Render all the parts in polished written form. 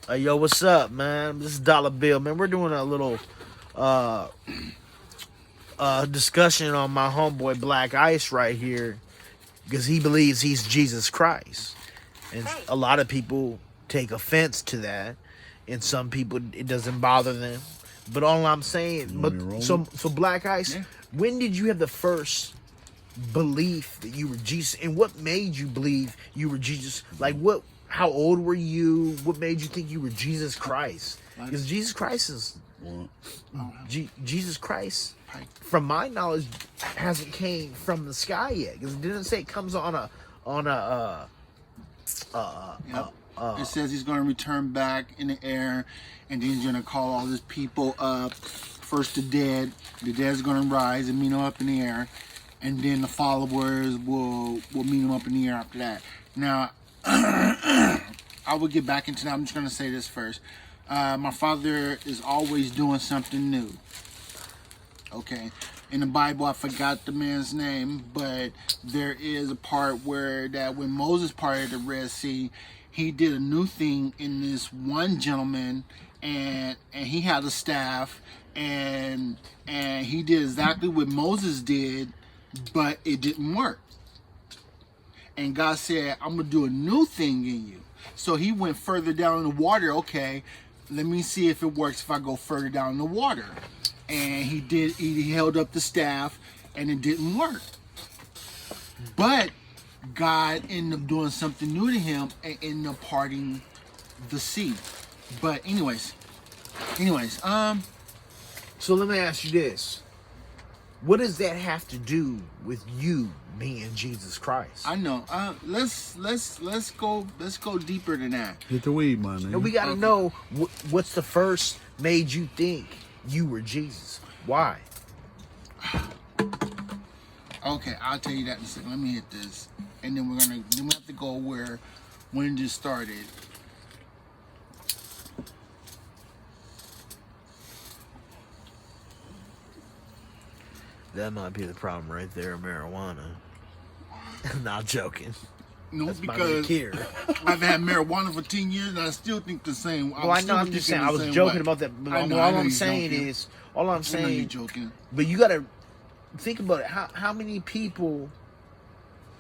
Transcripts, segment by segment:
Hey, yo, what's up, man? This is Dollar Bill, man. We're doing a little discussion on my homeboy Black Ice right here because he believes he's Jesus Christ, and a lot of people take offense to that, and some people it doesn't bother them. But all I'm saying, so Black Ice, when did you have the first belief that you were Jesus, and what made you believe you were Jesus? Like what? How old were you? What made you think you were Jesus Christ? Because Jesus Christ is Jesus Christ, from my knowledge, hasn't came from the sky yet. Because it didn't say it comes on a it says he's going to return back in the air, and then he's going to call all his people up. First the dead. The dead's going to rise and meet him up in the air, and then the followers will meet him up in the air after that. Now, I will get back into that. I'm just going to say this first. My father is always doing something new. Okay. In the Bible, I forgot the man's name, but there is a part where that when Moses parted the Red Sea, he did a new thing in this one gentleman, and he had a staff, and he did exactly what Moses did, but it didn't work. And God said, I'm going to do a new thing in you. So he went further down in the water. Okay, let me see if it works if I go further down in the water. And he did. He held up the staff, and it didn't work. But God ended up doing something new to him and ended up parting the sea. But anyways, So let me ask you this. What does that have to do with you being Jesus Christ? I know. Let's go deeper than that. Hit the weed, man. And we got to know what's the first made you think you were Jesus? Why? Okay, I'll tell you that in a second. Let me hit this, and then we have to go where when it started. That might be the problem right there, marijuana. Not joking. No, That's because I've had marijuana for 10 years and I still think the same. Well, I know. I'm just saying. I was joking about that. But all I'm saying is, you're joking. But you got to think about it. How many people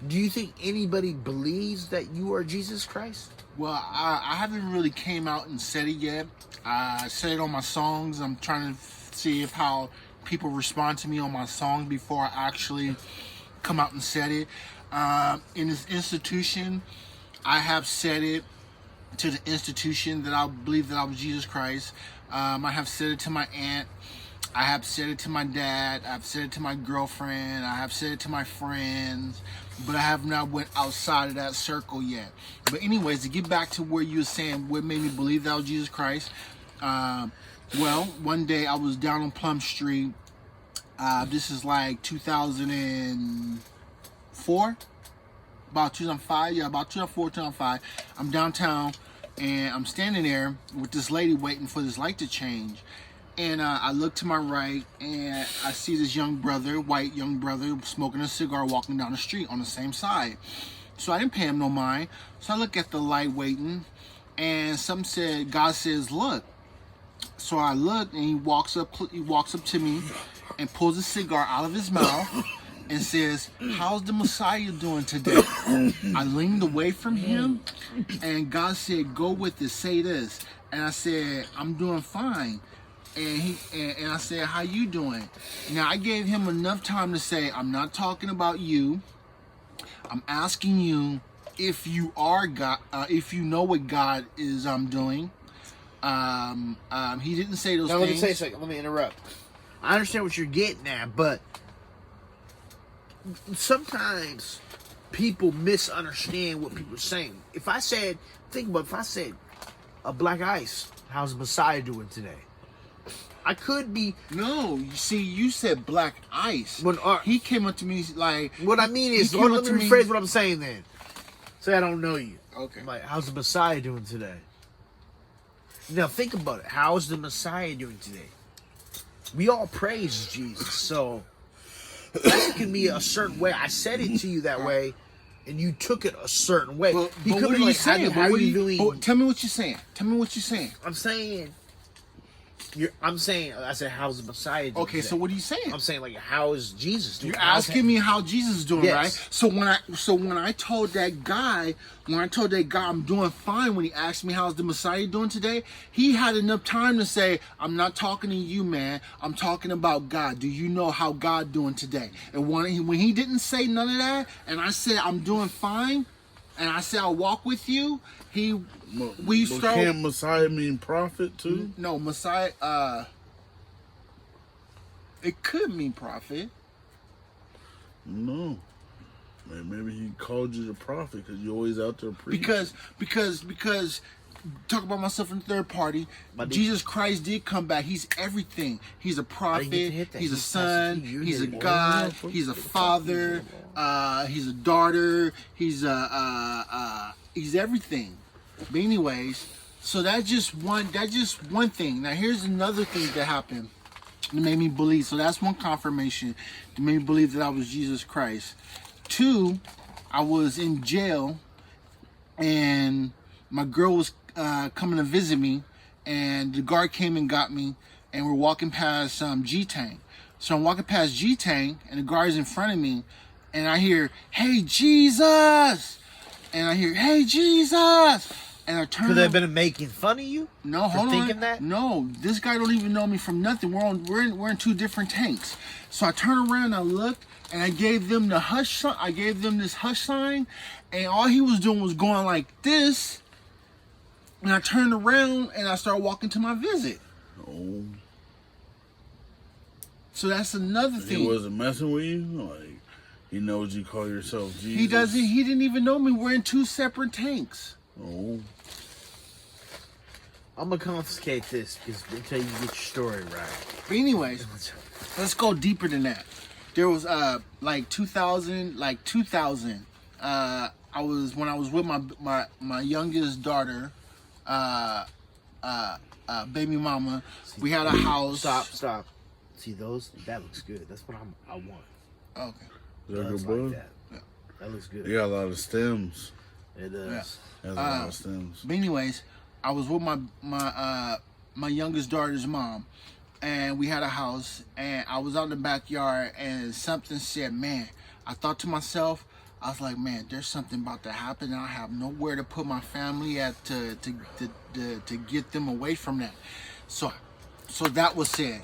do you think anybody believes that you are Jesus Christ? Well, I haven't really came out and said it yet. I said it on my songs. I'm trying to see how people respond to me on my songs before I actually come out and said it. In this institution, I have said it to the institution that I believe that I was Jesus Christ. I have said it to my aunt. I have said it to my dad. I've said it to my girlfriend. I have said it to my friends. But I have not went outside of that circle yet. But anyways, to get back to where you were saying what made me believe that I was Jesus Christ. Well, one day I was down on Plum Street. This is like 2004, about 2005. Yeah, about 2004, 2005. I'm downtown, and I'm standing there with this lady waiting for this light to change. And I look to my right, and I see this white young brother, smoking a cigar, walking down the street on the same side. So I didn't pay him no mind. So I look at the light waiting, and God says, look. So I look, and he walks up to me and pulls a cigar out of his mouth and says, how's the Messiah doing today? I leaned away from him, and God said, go with it, say this. And I said, I'm doing fine. And I said, how you doing? Now, I gave him enough time to say, I'm not talking about you. I'm asking you if you are God, if you know what God is doing. He didn't say those things. Let me say a second. Let me interrupt. I understand what you're getting at, but sometimes people misunderstand what people are saying. If I said, a Black Ice, how's the Messiah doing today? I could be. No, you see, you said Black Ice. When he came up to me like. What I mean is, let me rephrase what I'm saying then. Say I don't know you. Okay. I'm like, how's the Messiah doing today? Now think about it. How's the Messiah doing today? We all praise Jesus, so that can be a certain way. I said it to you that way, and you took it a certain way. But He what could are be you like, saying? how you doing? But tell me what you're saying. Tell me what you're saying. I'm saying, I said, how's the Messiah doing Okay, today? so what are you saying? I'm saying, like, how is Jesus doing? You're asking me how Jesus is doing, Yes. right? So when I told that guy I'm doing fine, when he asked me how's the Messiah doing today, he had enough time to say, I'm not talking to you, man. I'm talking about God. Do you know how God doing today? And when he didn't say none of that, and I said I'm doing fine, and I said I'll walk with you, Can Messiah mean prophet too? No, Messiah. It could mean prophet. No. Man, maybe he called you the prophet because you're always out there preaching. Because talk about myself in third party. Jesus Christ did come back. He's everything. He's a prophet. He's a son. He's a God. He's a father. He's a daughter. He's everything. But anyways, so that's just one thing. Now here's another thing that happened that made me believe. So that's one confirmation that made me believe that I was Jesus Christ. 2, I was in jail and my girl was coming to visit me, and the guard came and got me, and we're walking past G-Tang. So I'm walking past G-Tang, and the guard's in front of me, and I hear, "Hey, Jesus!" And I hear, "Hey, Jesus!" And I turn. Could they have been making fun of you? No, for hold thinking on. that? No, this guy don't even know me from nothing. We're in 2 different tanks. So I turn around, I looked, and I gave them the hush. I gave them this hush sign, and all he was doing was going like this. And I turned around and I started walking to my visit. Oh. So that's another thing. He wasn't messing with you? Like, he knows you call yourself Jesus. He doesn't. He didn't even know me. We're in 2 separate tanks. Oh. I'm gonna confiscate this until you get your story right. But anyways, let's go deeper than that. There was 2000. I was when I was with my youngest daughter, baby mama. We had a house. Stop. See those? That looks good. That's what I want. Okay. Is that Does good, like bud? that. Yeah. That looks good. You got a lot of stems. It does. Has a lot of stems. But anyways, I was with my youngest daughter's mom, and we had a house, and I was out in the backyard, and something said, "Man," I thought to myself, I was like, "Man, there's something about to happen, and I have nowhere to put my family at to get them away from that." So that was said.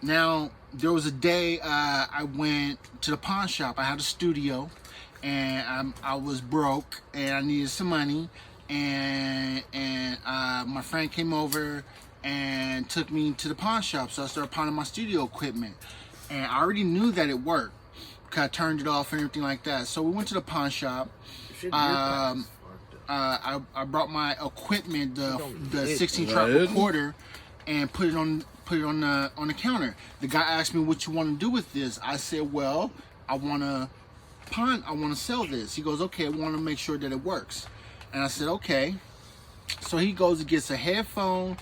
Now there was a day I went to the pawn shop. I had a studio, and I was broke, and I needed some money, and my friend came over and took me to the pawn shop. So I started pawning my studio equipment, and I already knew that it worked because I turned it off and everything like that. So we went to the pawn shop. I brought my equipment, the 16 track recorder, and put it on the counter. The guy asked me, "What you want to do with this?" I said, "Well, I want to sell this." He goes, "Okay, I want to make sure that it works." And I said, "Okay." So he goes and gets a headphone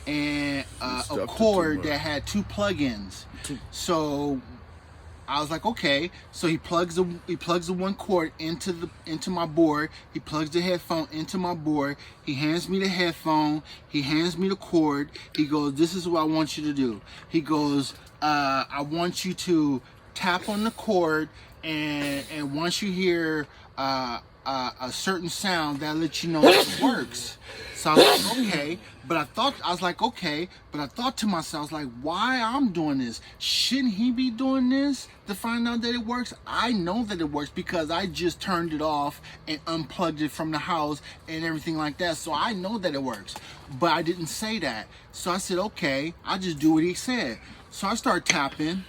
and a cord that had 2 plugins. So I was like, "Okay." So he plugs the one cord into my board. He plugs the headphone into my board. He hands me the headphone. He hands me the cord. He goes, "This is what I want you to do." He goes, "I want you to tap on the cord, and once you hear a certain sound, that lets you know it works." So I was like, "Okay," but I thought to myself, I was like, "Why I'm doing this? Shouldn't he be doing this to find out that it works?" I know that it works because I just turned it off and unplugged it from the house and everything like that. So I know that it works, but I didn't say that. So I said, "Okay, I'll just do what he said." So I started tapping,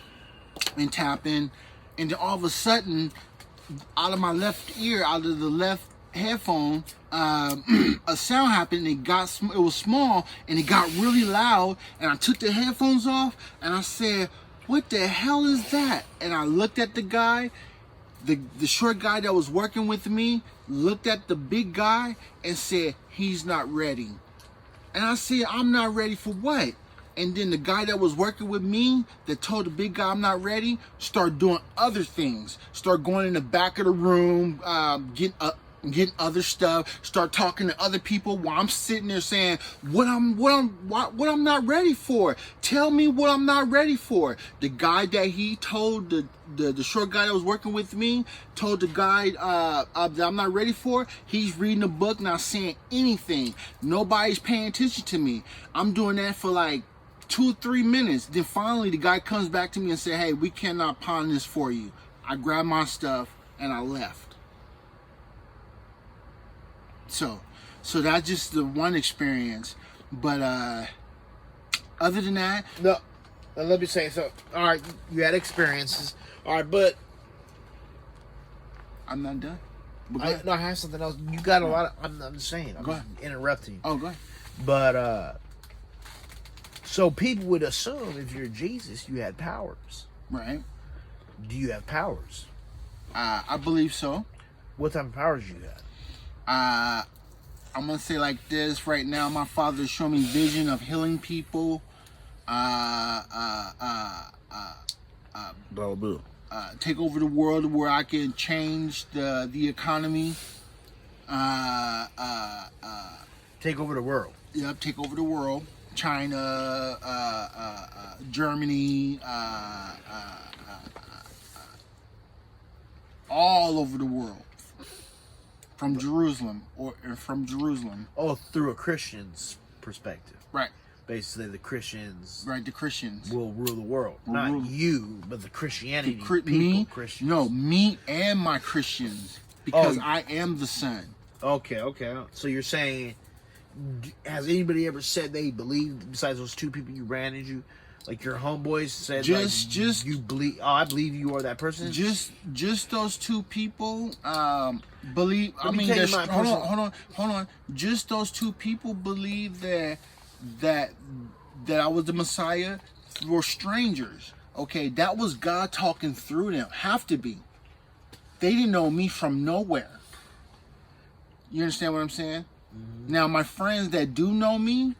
and then all of a sudden, out of my left ear, out of the left headphone, a sound happened. And it was small, and it got really loud. And I took the headphones off, and I said, "What the hell is that?" And I looked at the guy, the short guy that was working with me, looked at the big guy and said, "He's not ready." And I said, "I'm not ready for what?" And then the guy that was working with me, that told the big guy I'm not ready, start doing other things. Start going in the back of the room, getting other stuff. Start talking to other people while I'm sitting there saying what I'm not ready for. Tell me what I'm not ready for. The guy that he told the short guy that was working with me told the guy that I'm not ready for. He's reading a book, not saying anything. Nobody's paying attention to me. I'm doing that for like 2 or 3 minutes. Then finally the guy comes back to me and say, hey, we cannot pawn this for you. I grabbed my stuff and I left. So that's just the one experience. But other than that, No, let me say so. All right, you had experiences. All right, but I'm not done. I have something else. You got a lot of. I'm just saying. I'm Go just ahead. interrupting. Oh, go ahead. But so people would assume if you're Jesus, you had powers. Right. Do you have powers? I believe so. What type of powers you got? I'm gonna say like this right now. My father showed me vision of healing people. Dollar bill. Take over the world where I can change the economy. Take over the world. Yep, take over the world. China, Germany, all over the world. From Jerusalem from Jerusalem. Oh, through a Christian's perspective. Right. Basically, the Christians Right, the Christians. will rule the world. Not rule. you, but the Christianity. Me? Christians. No, me and my Christians. Because I am the son. Okay. So you're saying, has anybody ever said they believed, besides those 2 people you ran into? Like your homeboys said, Just you believe. Oh, I believe you are that person. Just those 2 people believe. Let me tell you my hold on. Just those 2 people believe that I was the Messiah. Were strangers. Okay, that was God talking through them. Have to be. They didn't know me from nowhere. You understand what I'm saying? Mm-hmm. Now my friends that do know me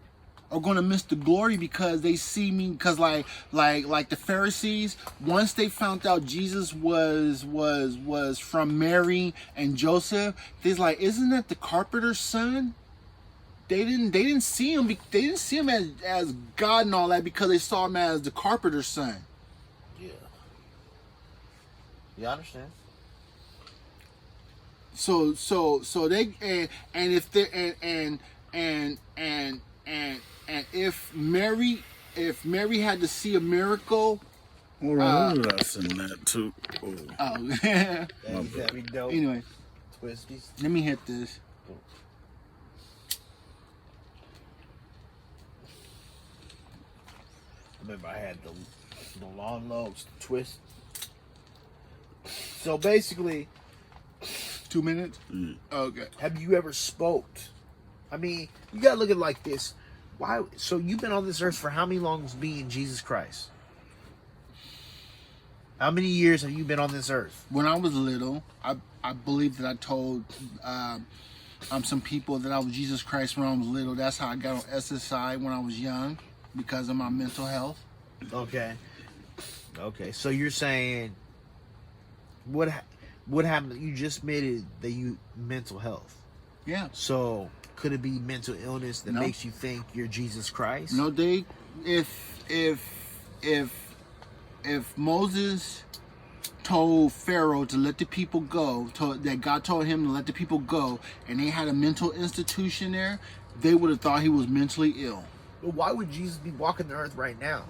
are gonna miss the glory because they see me, because like the Pharisees, once they found out Jesus was from Mary and Joseph, they's like, isn't that the carpenter's son? They didn't see him. They didn't see him as God and all that, because they saw him as the carpenter's son. Yeah. You understand? So they and if they and if Mary had to see a miracle. Hold on, who did I send that to? Oh, That'd be dope. Anyway, Twisties. let me hit this. I remember I had the long lows, twist. So basically, 2 minutes. Okay. have you ever smoked? I mean, you gotta look at it like this. Why? So you've been on this earth for how many long being Jesus Christ? How many years have you been on this earth? When I was little, I believe that I told some people that I was Jesus Christ when I was little. That's how I got on SSI when I was young, because of my mental health. Okay. So you're saying what happened? You just admitted that you mental health. Yeah. So could it be mental illness that No. makes you think you're Jesus Christ? No, if Moses told Pharaoh to let the people go, that God told him to let the people go, and they had a mental institution there, they would have thought he was mentally ill. Well, why would Jesus be walking the earth right now?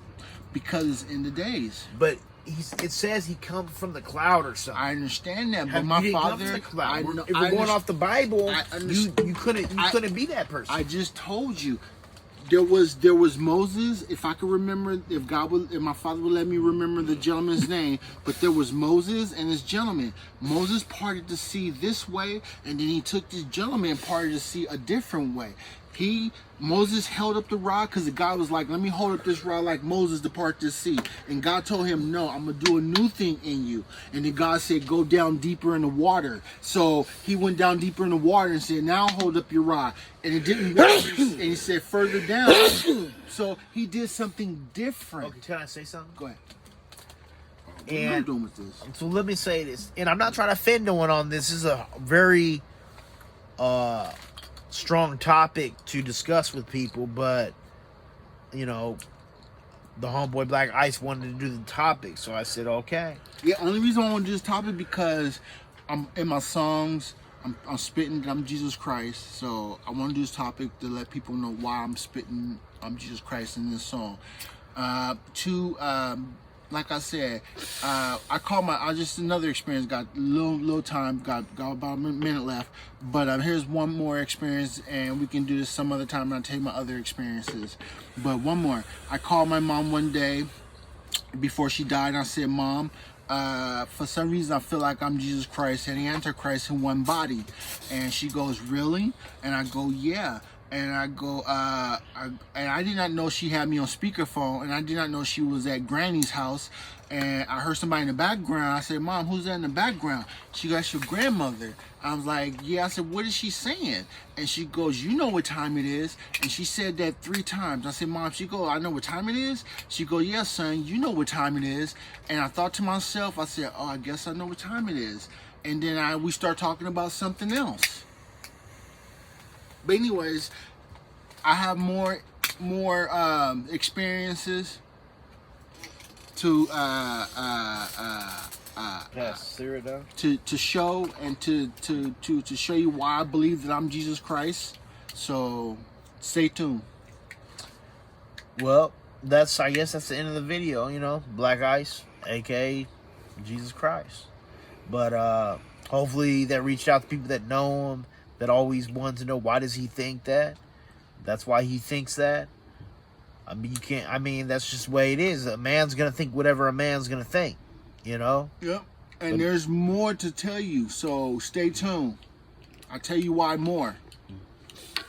Because in the days. But it says he come from the cloud or something. I understand that, but He my didn't come father. from the cloud. I If know- we're I going underst- off the Bible, I you underst- couldn't be that person. I just told you, there was Moses. If I could remember, if my father would let me remember the gentleman's name, but there was Moses and this gentleman. Moses parted the sea this way, and then he took this gentleman and parted the sea a different way. Moses held up the rod because the God was like, let me hold up this rod like Moses to part this sea. And God told him, no, I'm going to do a new thing in you. And then God said, go down deeper in the water. So he went down deeper in the water and said, now hold up your rod. And it didn't work. And he said, further down. So he did something different. Okay, can I say something? Go ahead. And what are you doing with this? So let me say this, and I'm not trying to offend no one on this. This is a very strong topic to discuss with people, but you know, the homeboy Black Ice wanted to do the topic, so I said okay. Yeah, only reason I want to do this topic because I'm in my songs. I'm spitting that I'm Jesus Christ, so I want to do this topic to let people know why I'm spitting I'm Jesus Christ in this song. Like I said, I just another experience. Got little time. Got about a minute left. But here's one more experience, and we can do this some other time. And I'll tell you my other experiences. But one more. I called my mom one day before she died, and I said, "Mom, for some reason I feel like I'm Jesus Christ and the Antichrist in one body." And she goes, "Really?" And I go, "Yeah." And I go, and I did not know she had me on speakerphone, and I did not know she was at Granny's house. And I heard somebody in the background. I said, "Mom, who's that in the background?" She goes, "That's your grandmother." I was like, "Yeah." I said, "What is she saying?" And she goes, "You know what time it is." And she said that 3 times. I said, "Mom," she goes, "I know what time it is?" She goes, "Yeah, son, you know what time it is." And I thought to myself, I said, "Oh, I guess I know what time it is." And then we start talking about something else. But anyways, I have more experiences to to show and to show you why I believe that I'm Jesus Christ. So stay tuned. Well, I guess that's the end of the video. You know, Black Ice, aka Jesus Christ. But hopefully that reached out to people that know him, that always want to know why does he think that. That's why he thinks that. I mean, you can't. I mean, that's just the way it is. A man's gonna think whatever a man's gonna think. You know. Yep. And there's more to tell you, so stay tuned. I'll tell you why more.